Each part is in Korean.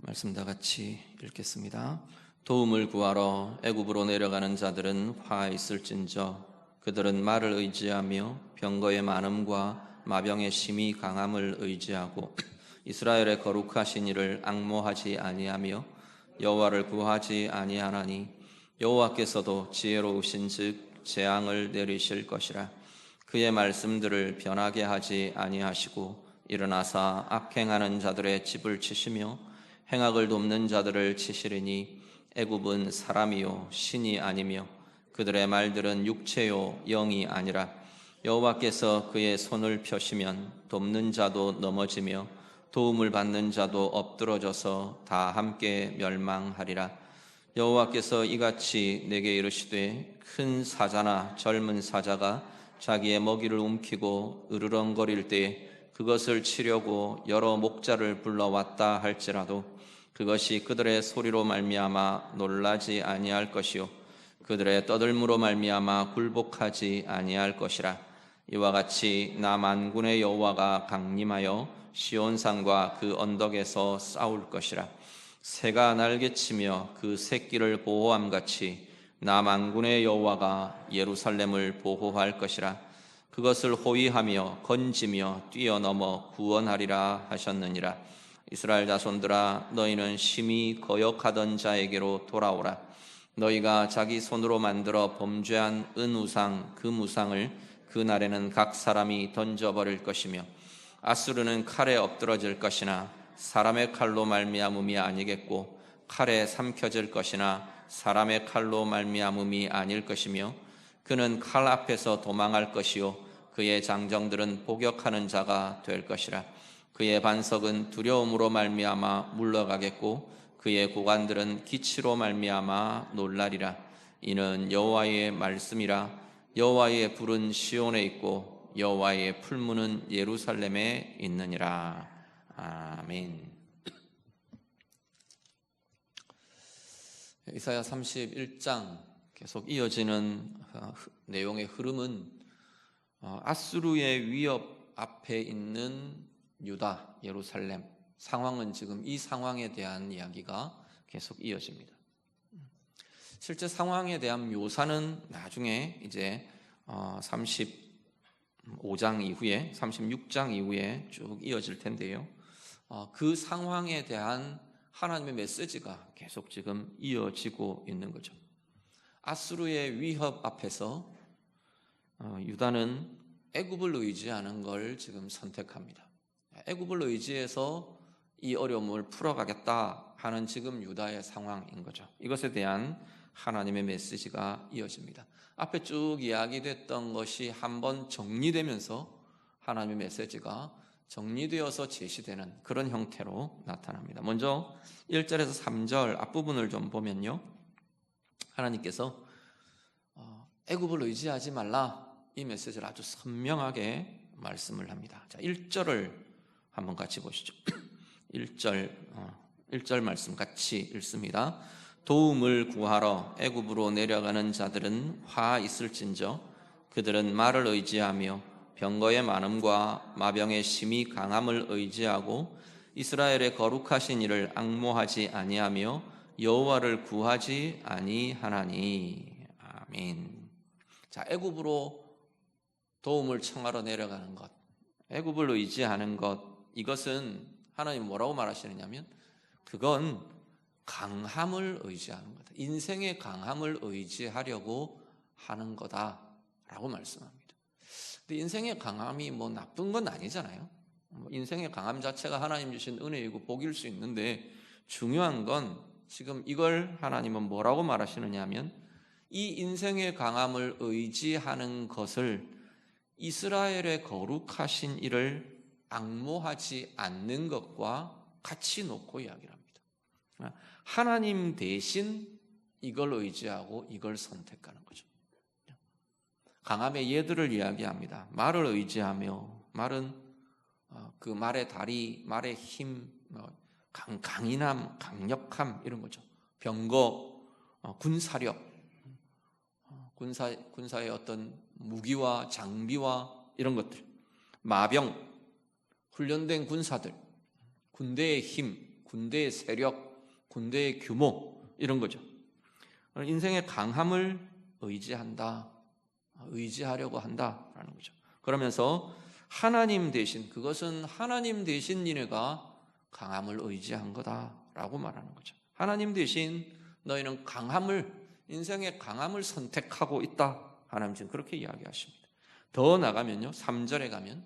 말씀 다 같이 읽겠습니다. 도움을 구하러 애굽으로 내려가는 자들은 화 있을진저 그들은 말을 의지하며 병거의 많음과 마병의 심히 강함을 의지하고 이스라엘의 거룩하신 이를 앙모하지 아니하며 여호와를 구하지 아니하나니 여호와께서도 지혜로우신즉 재앙을 내리실 것이라. 그의 말씀들을 변하게 하지 아니하시고 일어나사 악행하는 자들의 집을 치시며 행악을 돕는 자들을 치시리니 애굽은 사람이요 신이 아니며 그들의 말들은 육체요 영이 아니라. 여호와께서 그의 손을 펴시면 돕는 자도 넘어지며 도움을 받는 자도 엎드러져서 다 함께 멸망하리라. 여호와께서 이같이 내게 이르시되 큰 사자나 젊은 사자가 자기의 먹이를 움키고 으르렁거릴 때 그것을 치려고 여러 목자를 불러왔다 할지라도 그것이 그들의 소리로 말미암아 놀라지 아니할 것이요 그들의 떠들므로 말미암아 굴복하지 아니할 것이라. 이와 같이 나 만군의 여호와가 강림하여 시온산과 그 언덕에서 싸울 것이라. 새가 날개치며 그 새끼를 보호함같이 나 만군의 여호와가 예루살렘을 보호할 것이라. 그것을 호위하며 건지며 뛰어넘어 구원하리라 하셨느니라. 이스라엘 자손들아, 너희는 심히 거역하던 자에게로 돌아오라. 너희가 자기 손으로 만들어 범죄한 은우상 그 무상을 그날에는 각 사람이 던져버릴 것이며 아수르는 칼에 엎드러질 것이나 사람의 칼로 말미암음이 아니겠고 칼에 삼켜질 것이나 사람의 칼로 말미암음이 아닐 것이며 그는 칼 앞에서 도망할 것이요 그의 장정들은 복역하는 자가 될 것이라. 그의 반석은 두려움으로 말미암아 물러가겠고 그의 고관들은 기치로 말미암아 놀라리라. 이는 여호와의 말씀이라. 여호와의 불은 시온에 있고 여호와의 풀무는 예루살렘에 있느니라. 아멘. 이사야 31장 계속 이어지는 내용의 흐름은 아수르의 위협 앞에 있는 유다, 예루살렘 상황은 지금 이 상황에 대한 이야기가 계속 이어집니다. 실제 상황에 대한 묘사는 나중에 이제 35장 이후에 36장 이후에 쭉 이어질 텐데요. 그 상황에 대한 하나님의 메시지가 계속 지금 이어지고 있는 거죠. 아수르의 위협 앞에서 유다는 애굽을 의지하는 걸 지금 선택합니다. 애굽을 의지해서 이 어려움을 풀어가겠다 하는 지금 유다의 상황인 거죠. 이것에 대한 하나님의 메시지가 이어집니다. 앞에 쭉 이야기됐던 것이 한번 정리되면서 하나님의 메시지가 정리되어서 제시되는 그런 형태로 나타납니다. 먼저 1절에서 3절 앞부분을 좀 보면요, 하나님께서 애굽을 의지하지 말라 이 메시지를 아주 선명하게 말씀을 합니다. 자, 1절을 한번 같이 보시죠. 1절 말씀 같이 읽습니다. 도움을 구하러 애굽으로 내려가는 자들은 화 있을진저 그들은 말을 의지하며 병거의 많음과 마병의 심히 강함을 의지하고 이스라엘의 거룩하신 이를 앙모하지 아니하며 여호와를 구하지 아니하나니. 아멘. 자, 애굽으로 도움을 청하러 내려가는 것, 애굽을 의지하는 것, 이것은 하나님 뭐라고 말하시느냐면 그건 강함을 의지하는 거다. 인생의 강함을 의지하려고 하는 거다라고 말씀합니다. 근데 인생의 강함이 뭐 나쁜 건 아니잖아요. 인생의 강함 자체가 하나님 주신 은혜이고 복일 수 있는데 중요한 건 지금 이걸 하나님은 뭐라고 말하시느냐 하면 이 인생의 강함을 의지하는 것을 이스라엘의 거룩하신 이를 앙모하지 않는 것과 같이 놓고 이야기를 합니다. 하나님 대신 이걸 의지하고 이걸 선택하는 거죠. 강함의 예들을 이야기합니다. 말을 의지하며, 말은 그 말의 다리, 말의 힘, 강인함, 강력함 이런 거죠. 병거, 군사력, 군사의 어떤 무기와 장비와 이런 것들, 마병, 훈련된 군사들, 군대의 힘, 군대의 세력, 군대의 규모 이런 거죠. 인생의 강함을 의지한다, 의지하려고 한다라는 거죠. 그러면서 하나님 대신, 그것은 하나님 대신 니네가 강함을 의지한 거다라고 말하는 거죠. 하나님 대신 너희는 강함을, 인생의 강함을 선택하고 있다. 하나님 지금 그렇게 이야기하십니다. 더 나가면요, 3절에 가면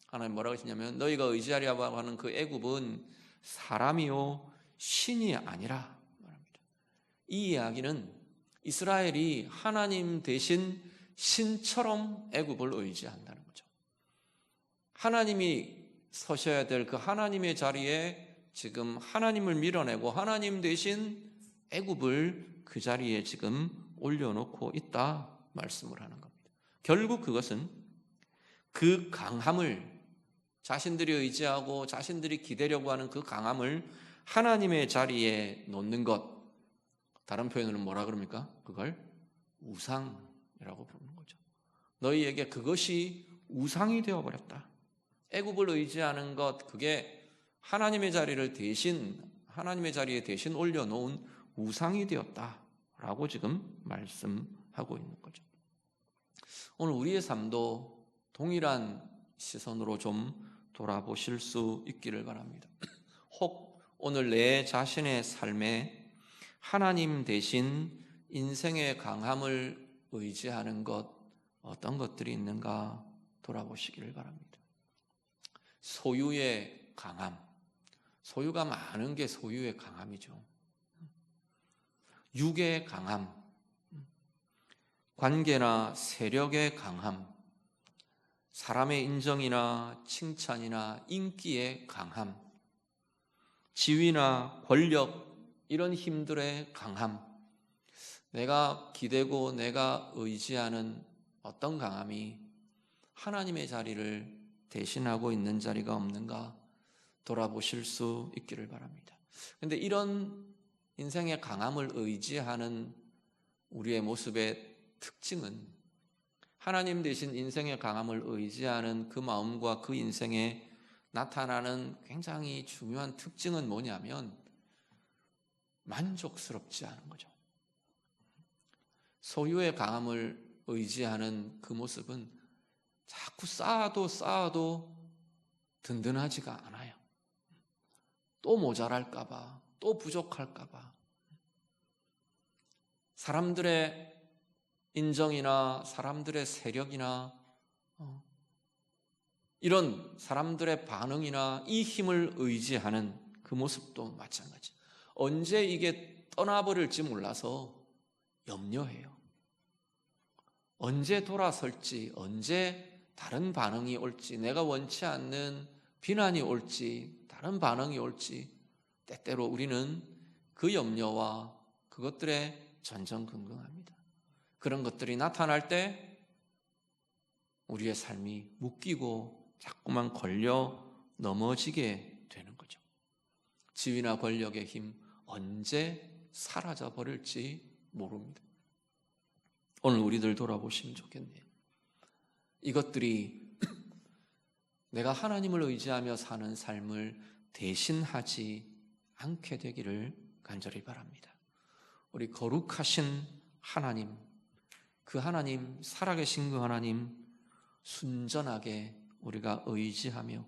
하나님 뭐라고 하시냐면 너희가 의지하려고 하는 그 애굽은 사람이요 신이 아니라 말합니다. 이 이야기는 이스라엘이 하나님 대신 신처럼 애굽을 의지한다는 거죠. 하나님이 서셔야 될 그 하나님의 자리에 지금 하나님을 밀어내고 하나님 대신 애굽을 그 자리에 지금 올려놓고 있다 말씀을 하는 겁니다. 결국 그것은 그 강함을, 자신들이 의지하고 자신들이 기대려고 하는 그 강함을 하나님의 자리에 놓는 것, 다른 표현으로 뭐라 그럽니까? 그걸 우상이라고 부르는 거죠. 너희에게 그것이 우상이 되어버렸다. 애굽을 의지하는 것, 그게 하나님의 자리를 대신, 하나님의 자리에 대신 올려놓은 우상이 되었다라고 지금 말씀하고 있는 거죠. 오늘 우리의 삶도 동일한 시선으로 좀 돌아보실 수 있기를 바랍니다. 혹 오늘 내 자신의 삶에 하나님 대신 인생의 강함을 의지하는 것, 어떤 것들이 있는가 돌아보시기를 바랍니다. 소유의 강함, 소유가 많은 게 소유의 강함이죠. 육의 강함, 관계나 세력의 강함, 사람의 인정이나 칭찬이나 인기의 강함, 지위나 권력, 이런 힘들의 강함, 내가 기대고 내가 의지하는 어떤 강함이 하나님의 자리를 대신하고 있는 자리가 없는가 돌아보실 수 있기를 바랍니다. 그런데 이런 인생의 강함을 의지하는 우리의 모습의 특징은 하나님 대신 인생의 강함을 의지하는 그 마음과 그 인생에 나타나는 굉장히 중요한 특징은 뭐냐면 만족스럽지 않은 거죠. 소유의 강함을 의지하는 그 모습은 자꾸 쌓아도 든든하지가 않아요. 또 모자랄까봐, 또 부족할까봐, 사람들의 인정이나 사람들의 세력이나 이런 사람들의 반응이나 이 힘을 의지하는 그 모습도 마찬가지. 언제 이게 떠나버릴지 몰라서 염려해요. 언제 돌아설지, 언제 다른 반응이 올지, 내가 원치 않는 비난이 올지, 다른 반응이 올지, 때때로 우리는 그 염려와 그것들에 전전긍긍합니다. 그런 것들이 나타날 때 우리의 삶이 묶이고 자꾸만 걸려 넘어지게 되는 거죠. 지위나 권력의 힘 언제 사라져 버릴지 모릅니다. 오늘 우리들 돌아보시면 좋겠네요. 이것들이 내가 하나님을 의지하며 사는 삶을 대신하지 않게 되기를 간절히 바랍니다. 우리 거룩하신 하나님, 그 하나님, 살아계신 그 하나님 순전하게 우리가 의지하며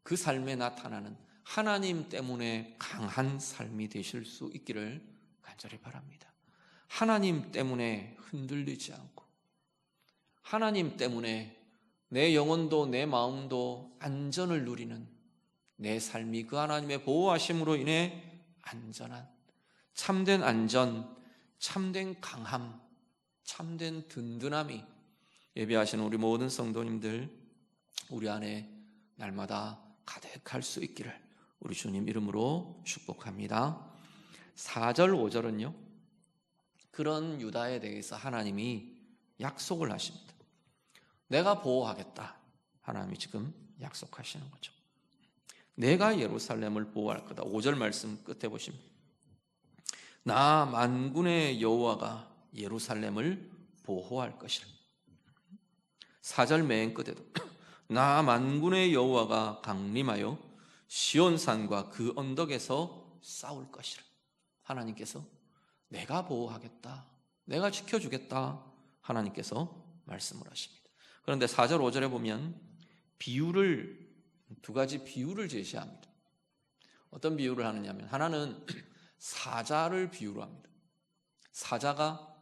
그 삶에 나타나는 하나님 때문에 강한 삶이 되실 수 있기를 간절히 바랍니다. 하나님 때문에 흔들리지 않고, 하나님 때문에 내 영혼도 내 마음도 안전을 누리는 내 삶이 그 하나님의 보호하심으로 인해 안전한, 참된 안전, 참된 강함, 참된 든든함이 예배하시는 우리 모든 성도님들 우리 안에 날마다 가득할 수 있기를 우리 주님 이름으로 축복합니다. 4절 5절은요 그런 유다에 대해서 하나님이 약속을 하십니다. 내가 보호하겠다. 하나님이 지금 약속하시는 거죠. 내가 예루살렘을 보호할 거다. 5절 말씀 끝에 보시면 나 만군의 여호와가 예루살렘을 보호할 것이라. 4절 맨 끝에도 나 만군의 여호와가 강림하여 시온산과 그 언덕에서 싸울 것이라. 하나님께서 내가 보호하겠다, 내가 지켜주겠다, 하나님께서 말씀을 하십니다. 그런데 4절 5절에 보면 두 가지 비유를 제시합니다. 어떤 비유를 하느냐면, 하나는 사자를 비유로 합니다. 사자가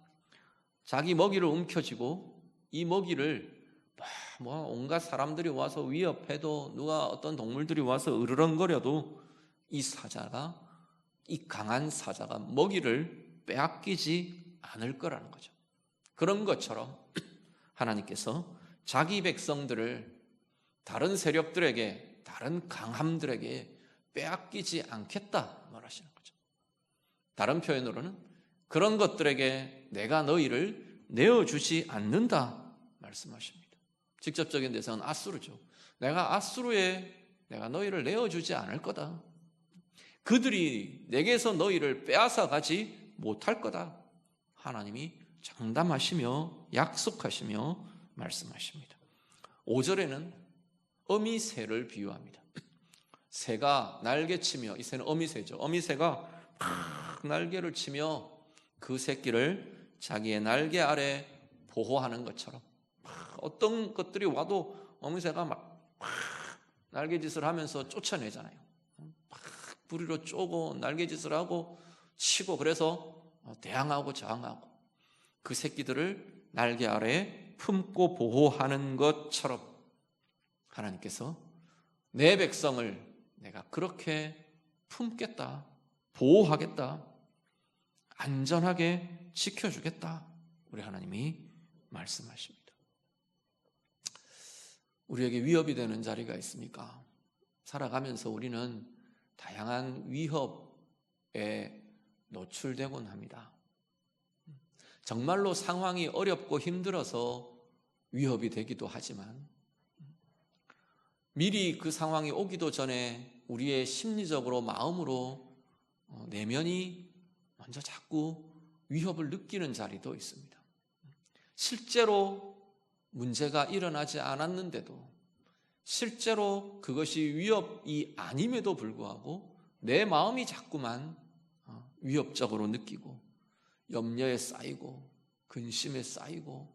자기 먹이를 움켜쥐고 이 먹이를 온갖 사람들이 와서 위협해도, 누가 어떤 동물들이 와서 으르렁거려도 이 사자가, 이 강한 사자가 먹이를 빼앗기지 않을 거라는 거죠. 그런 것처럼 하나님께서 자기 백성들을 다른 세력들에게, 다른 강함들에게 빼앗기지 않겠다 말하시는 거죠. 다른 표현으로는 그런 것들에게 내가 너희를 내어주지 않는다 말씀하십니다. 직접적인 대상은 아수르죠. 내가 아수르에 내가 너희를 내어주지 않을 거다. 그들이 내게서 너희를 빼앗아 가지 못할 거다. 하나님이 장담하시며 약속하시며 말씀하십니다. 5절에는 어미새를 비유합니다. 새가 날개치며, 이 새는 어미새죠. 어미새가 막 날개를 치며 그 새끼를 자기의 날개 아래 보호하는 것처럼, 어떤 것들이 와도 어미새가 막 날개짓을 하면서 쫓아내잖아요. 막 부리로 쪼고 날개짓을 하고 치고, 그래서 대항하고 저항하고 그 새끼들을 날개 아래에 품고 보호하는 것처럼 하나님께서 내 백성을 내가 그렇게 품겠다, 보호하겠다, 안전하게 지켜주겠다, 우리 하나님이 말씀하십니다. 우리에게 위협이 되는 자리가 있습니까? 살아가면서 우리는 다양한 위협에 노출되곤 합니다. 정말로 상황이 어렵고 힘들어서 위협이 되기도 하지만, 미리 그 상황이 오기도 전에 우리의 심리적으로, 마음으로 내면이 먼저 자꾸 위협을 느끼는 자리도 있습니다. 실제로 문제가 일어나지 않았는데도, 실제로 그것이 위협이 아님에도 불구하고 내 마음이 자꾸만 위협적으로 느끼고, 염려에 쌓이고, 근심에 쌓이고,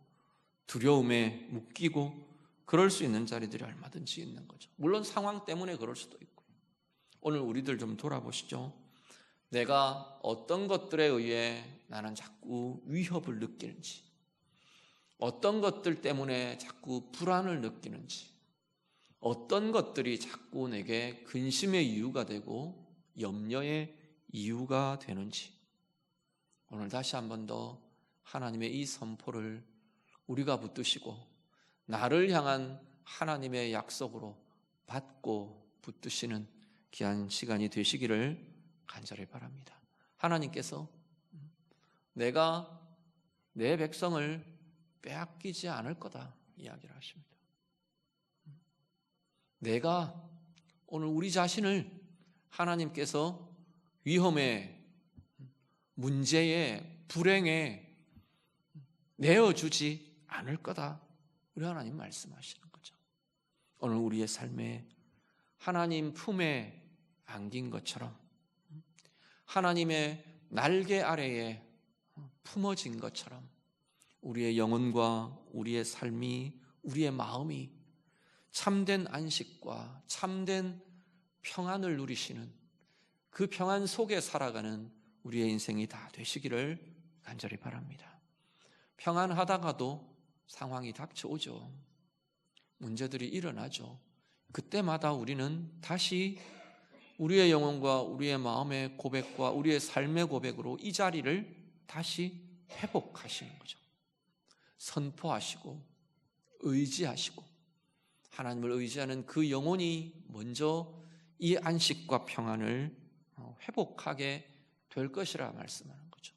두려움에 묶이고, 그럴 수 있는 자리들이 얼마든지 있는 거죠. 물론 상황 때문에 그럴 수도 있고요. 오늘 우리들 좀 돌아보시죠. 내가 어떤 것들에 의해 나는 자꾸 위협을 느끼는지, 어떤 것들 때문에 자꾸 불안을 느끼는지, 어떤 것들이 자꾸 내게 근심의 이유가 되고 염려의 이유가 되는지, 오늘 다시 한 번 더 하나님의 이 선포를 우리가 붙드시고 나를 향한 하나님의 약속으로 받고 붙드시는 귀한 시간이 되시기를 간절히 바랍니다. 하나님께서 내가 내 백성을 빼앗기지 않을 거다 이야기를 하십니다. 내가 오늘 우리 자신을 하나님께서 위험에, 문제에, 불행에 내어주지 않을 거다, 우리 하나님 말씀하시는 거죠. 오늘 우리의 삶에 하나님 품에 안긴 것처럼, 하나님의 날개 아래에 품어진 것처럼 우리의 영혼과 우리의 삶이, 우리의 마음이 참된 안식과 참된 평안을 누리시는, 그 평안 속에 살아가는 우리의 인생이 다 되시기를 간절히 바랍니다. 평안하다가도 상황이 닥쳐오죠. 문제들이 일어나죠. 그때마다 우리는 다시 우리의 영혼과 우리의 마음의 고백과 우리의 삶의 고백으로 이 자리를 다시 회복하시는 거죠. 선포하시고 의지하시고, 하나님을 의지하는 그 영혼이 먼저 이 안식과 평안을 회복하게 될 것이라 말씀하는 거죠.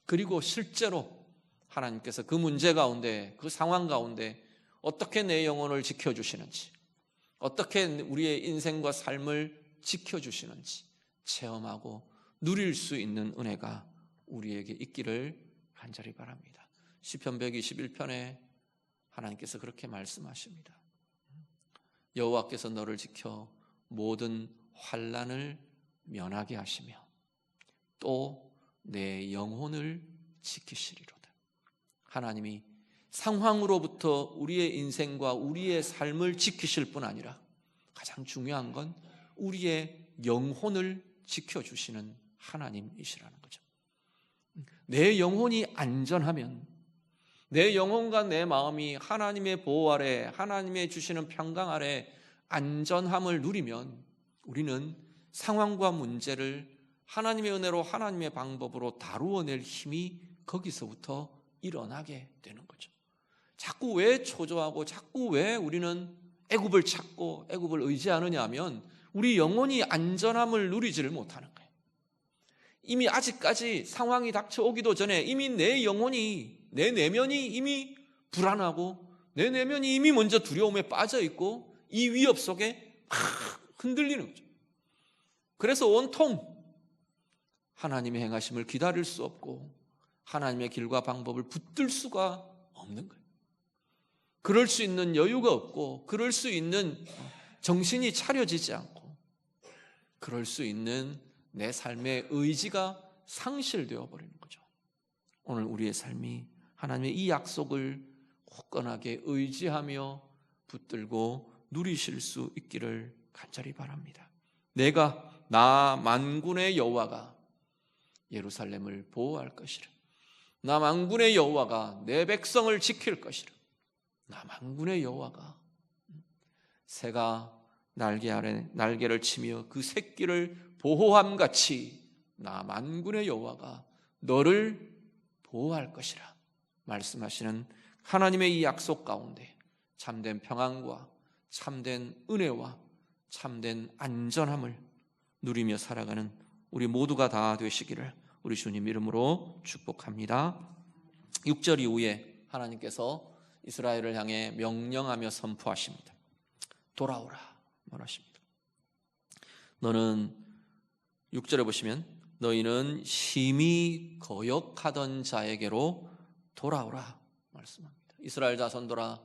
그리고 실제로 하나님께서 그 문제 가운데, 그 상황 가운데 어떻게 내 영혼을 지켜주시는지, 어떻게 우리의 인생과 삶을 지켜주시는지 체험하고 누릴 수 있는 은혜가 우리에게 있기를 간절히 바랍니다. 시편 121편에 하나님께서 그렇게 말씀하십니다. 여호와께서 너를 지켜 모든 환난을 면하게 하시며 또 내 영혼을 지키시리로다. 하나님이 상황으로부터 우리의 인생과 우리의 삶을 지키실 뿐 아니라 가장 중요한 건 우리의 영혼을 지켜주시는 하나님이시라는 거죠. 내 영혼이 안전하면, 내 영혼과 내 마음이 하나님의 보호 아래, 하나님의 주시는 평강 아래 안전함을 누리면 우리는 상황과 문제를 하나님의 은혜로 하나님의 방법으로 다루어낼 힘이 거기서부터 일어나게 되는 거죠. 자꾸 왜 초조하고 자꾸 왜 우리는 애굽을 찾고 애굽을 의지하느냐 하면 우리 영혼이 안전함을 누리지를 못하는 거예요. 이미 아직까지 상황이 닥쳐오기도 전에 이미 내 영혼이, 내 내면이 이미 불안하고 내 내면이 이미 먼저 두려움에 빠져 있고 이 위협 속에 막 흔들리는 거죠. 그래서 온통 하나님의 행하심을 기다릴 수 없고 하나님의 길과 방법을 붙들 수가 없는 거예요. 그럴 수 있는 여유가 없고 그럴 수 있는 정신이 차려지지 않고 그럴 수 있는 내 삶의 의지가 상실되어 버리는 거죠. 오늘 우리의 삶이 하나님의 이 약속을 굳건하게 의지하며 붙들고 누리실 수 있기를 간절히 바랍니다. 나 만군의 여호와가 예루살렘을 보호할 것이라. 나 만군의 여호와가 내 백성을 지킬 것이라. 나 만군의 여호와가 새가 날개 아래 날개를 치며 그 새끼를 보호함같이 나 만군의 여호와가 너를 보호할 것이라 말씀하시는 하나님의 이 약속 가운데 참된 평안과 참된 은혜와 참된 안전함을 누리며 살아가는 우리 모두가 다 되시기를 우리 주님 이름으로 축복합니다. 6절 이후에 하나님께서 이스라엘을 향해 명령하며 선포하십니다. 돌아오라 말하십니다. 너는 6절에 보시면 너희는 심히 거역하던 자에게로 돌아오라 말씀합니다. 이스라엘 자손들아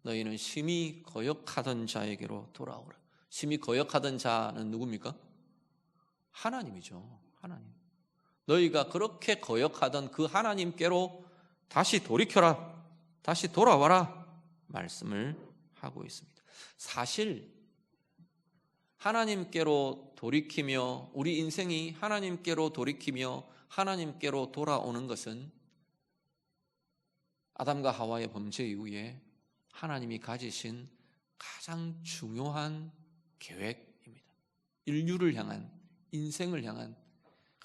너희는 심히 거역하던 자에게로 돌아오라. 심히 거역하던 자는 누굽니까? 하나님이죠. 하나님. 너희가 그렇게 거역하던 그 하나님께로 다시 돌이켜라. 다시 돌아와라 말씀을 하고 있습니다. 사실 하나님께로 돌이키며 우리 인생이 하나님께로 돌이키며 하나님께로 돌아오는 것은 아담과 하와의 범죄 이후에 하나님이 가지신 가장 중요한 계획입니다. 인류를 향한, 인생을 향한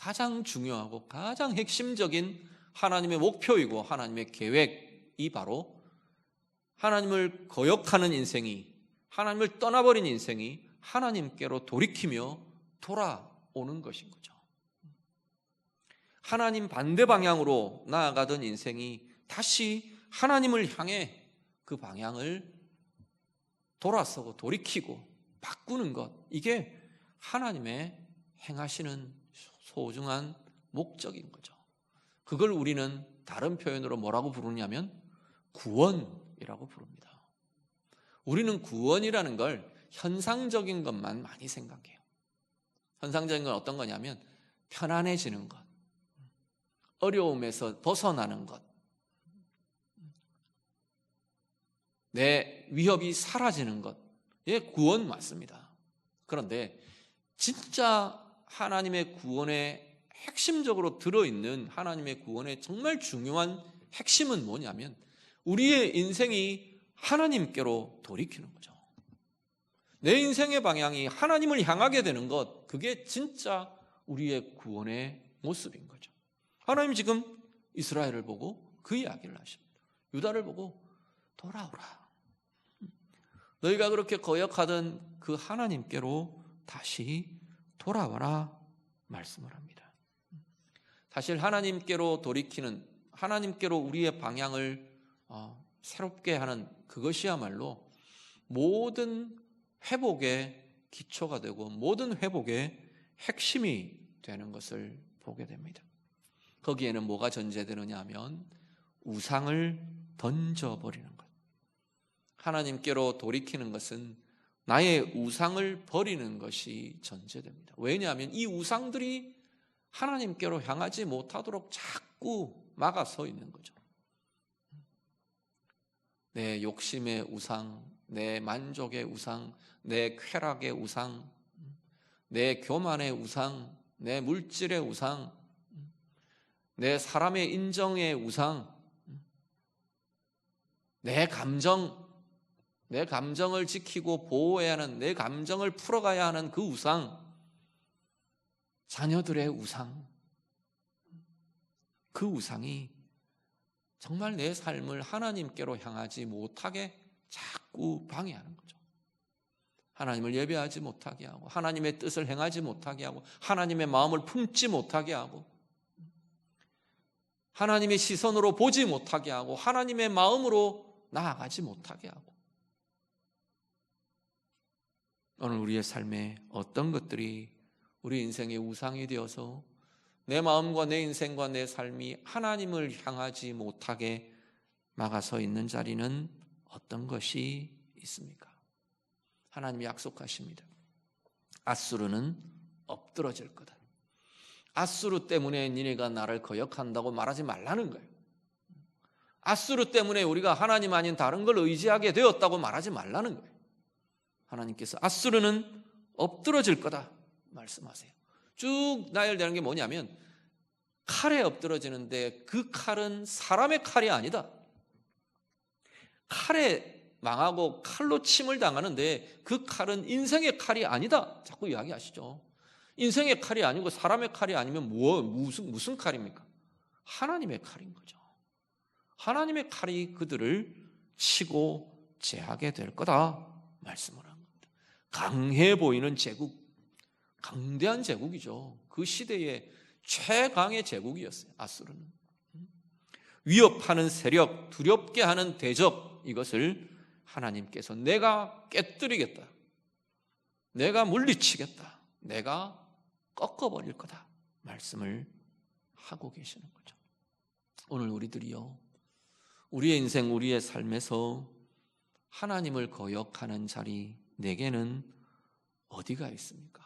가장 중요하고 가장 핵심적인 하나님의 목표이고 하나님의 계획이 바로 하나님을 거역하는 인생이, 하나님을 떠나버린 인생이 하나님께로 돌이키며 돌아오는 것인 거죠. 하나님 반대 방향으로 나아가던 인생이 다시 하나님을 향해 그 방향을 돌아서고 돌이키고 바꾸는 것, 이게 하나님의 행하시는 소중한 목적인 거죠. 그걸 우리는 다른 표현으로 뭐라고 부르냐면 구원이라고 부릅니다. 우리는 구원이라는 걸 현상적인 것만 많이 생각해요. 현상적인 건 어떤 거냐면 편안해지는 것, 어려움에서 벗어나는 것, 내 위협이 사라지는 것, 예, 구원 맞습니다. 그런데 진짜 하나님의 구원에 핵심적으로 들어있는 하나님의 구원의 정말 중요한 핵심은 뭐냐면 우리의 인생이 하나님께로 돌이키는 거죠. 내 인생의 방향이 하나님을 향하게 되는 것, 그게 진짜 우리의 구원의 모습인 거죠. 하나님 지금 이스라엘을 보고 그 이야기를 하십니다. 유다를 보고 돌아오라. 너희가 그렇게 거역하던 그 하나님께로 다시 돌아와라 말씀을 합니다. 사실 하나님께로 돌이키는, 하나님께로 우리의 방향을 새롭게 하는 그것이야말로 모든 회복의 기초가 되고 모든 회복의 핵심이 되는 것을 보게 됩니다. 거기에는 뭐가 전제되느냐 하면 우상을 던져버리는 것. 하나님께로 돌이키는 것은 나의 우상을 버리는 것이 전제됩니다. 왜냐하면 이 우상들이 하나님께로 향하지 못하도록 자꾸 막아서 있는 거죠. 내 욕심의 우상, 내 만족의 우상, 내 쾌락의 우상, 내 교만의 우상, 내 물질의 우상, 내 사람의 인정의 우상, 내 감정을 지키고 보호해야 하는, 내 감정을 풀어가야 하는 그 우상, 자녀들의 우상, 그 우상이 정말 내 삶을 하나님께로 향하지 못하게 자꾸 방해하는 거죠. 하나님을 예배하지 못하게 하고, 하나님의 뜻을 행하지 못하게 하고, 하나님의 마음을 품지 못하게 하고, 하나님의 시선으로 보지 못하게 하고, 하나님의 마음으로 나아가지 못하게 하고. 오늘 우리의 삶에 어떤 것들이 우리 인생의 우상이 되어서 내 마음과 내 인생과 내 삶이 하나님을 향하지 못하게 막아서 있는 자리는 어떤 것이 있습니까? 하나님이 약속하십니다. 앗수르는 엎드러질 거다. 앗수르 때문에 니네가 나를 거역한다고 말하지 말라는 거예요. 앗수르 때문에 우리가 하나님 아닌 다른 걸 의지하게 되었다고 말하지 말라는 거예요. 하나님께서 앗수르는 엎드러질 거다 말씀하세요. 쭉 나열되는 게 뭐냐면 칼에 엎드러지는데 그 칼은 사람의 칼이 아니다. 칼에 망하고 칼로 침을 당하는데 그 칼은 인생의 칼이 아니다. 자꾸 이야기하시죠. 인생의 칼이 아니고 사람의 칼이 아니면 무슨 칼입니까? 하나님의 칼인 거죠. 하나님의 칼이 그들을 치고 제하게 될 거다 말씀을 한 겁니다. 강해 보이는 제국, 강대한 제국이죠. 그 시대의 최강의 제국이었어요. 앗수르는 위협하는 세력, 두렵게 하는 대적, 이것을 하나님께서 내가 깨뜨리겠다, 내가 물리치겠다, 내가 꺾어버릴 거다 말씀을 하고 계시는 거죠. 오늘 우리들이요, 우리의 인생, 우리의 삶에서 하나님을 거역하는 자리, 내게는 어디가 있습니까?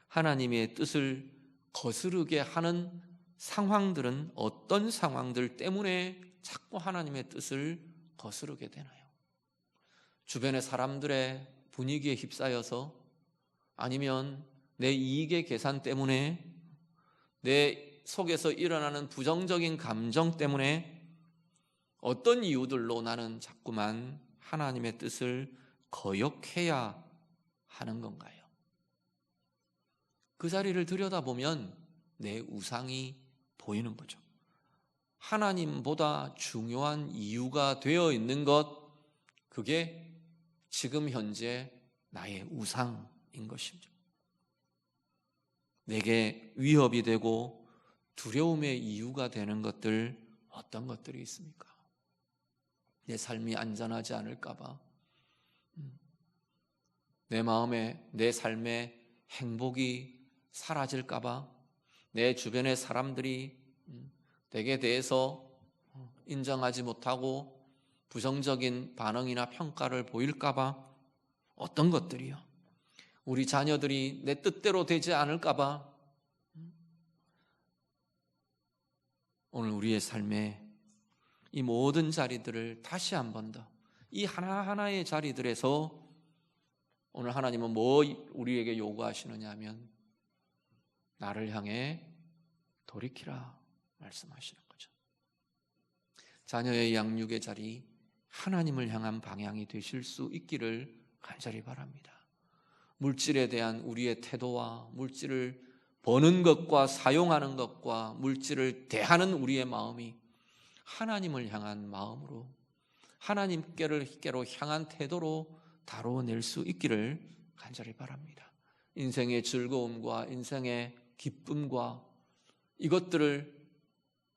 하나님의 뜻을 거스르게 하는 상황들은 어떤 상황들 때문에 자꾸 하나님의 뜻을 거스르게 되나요? 주변의 사람들의 분위기에 휩싸여서, 아니면 내 이익의 계산 때문에, 내 속에서 일어나는 부정적인 감정 때문에, 어떤 이유들로 나는 자꾸만 하나님의 뜻을 거역해야 하는 건가요? 그 자리를 들여다보면 내 우상이 보이는 거죠. 하나님보다 중요한 이유가 되어 있는 것, 그게 지금 현재 나의 우상인 것이죠. 내게 위협이 되고 두려움의 이유가 되는 것들, 어떤 것들이 있습니까? 내 삶이 안전하지 않을까 봐, 내 마음에, 내 삶에 행복이 사라질까 봐, 내 주변의 사람들이 내게 대해서 인정하지 못하고 부정적인 반응이나 평가를 보일까 봐, 어떤 것들이요? 우리 자녀들이 내 뜻대로 되지 않을까 봐. 오늘 우리의 삶에 이 모든 자리들을 다시 한 번 더, 이 하나하나의 자리들에서 오늘 하나님은 뭐 우리에게 요구하시느냐 하면, 나를 향해 돌이키라 말씀하시는 거죠. 자녀의 양육의 자리, 하나님을 향한 방향이 되실 수 있기를 간절히 바랍니다. 물질에 대한 우리의 태도와, 물질을 버는 것과 사용하는 것과, 물질을 대하는 우리의 마음이 하나님을 향한 마음으로, 하나님께로 향한 태도로 다뤄낼 수 있기를 간절히 바랍니다. 인생의 즐거움과 인생의 기쁨과 이것들을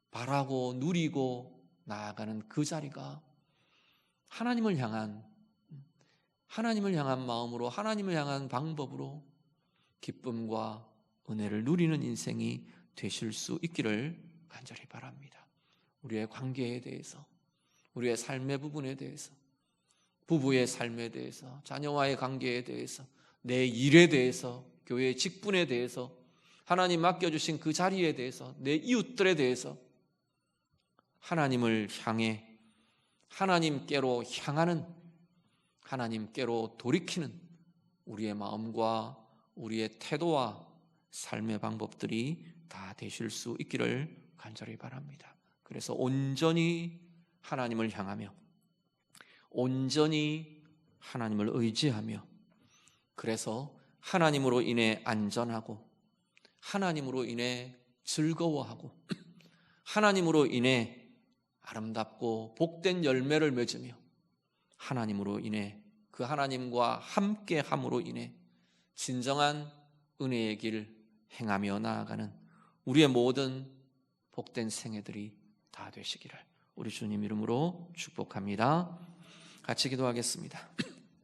바라고 누리고 나아가는 그 자리가 하나님을 향한 마음으로, 하나님을 향한 방법으로 기쁨과 은혜를 누리는 인생이 되실 수 있기를 간절히 바랍니다. 우리의 관계에 대해서, 우리의 삶의 부분에 대해서, 부부의 삶에 대해서, 자녀와의 관계에 대해서, 내 일에 대해서, 교회의 직분에 대해서, 하나님 맡겨주신 그 자리에 대해서, 내 이웃들에 대해서 하나님을 향해 하나님께로 향하는, 하나님께로 돌이키는 우리의 마음과 우리의 태도와 삶의 방법들이 다 되실 수 있기를 간절히 바랍니다. 그래서 온전히 하나님을 향하며 온전히 하나님을 의지하며, 그래서 하나님으로 인해 안전하고 하나님으로 인해 즐거워하고 하나님으로 인해 아름답고 복된 열매를 맺으며 하나님으로 인해, 그 하나님과 함께함으로 인해 진정한 은혜의 길 행하며 나아가는 우리의 모든 복된 생애들이 다 되시기를 우리 주님 이름으로 축복합니다. 같이 기도하겠습니다.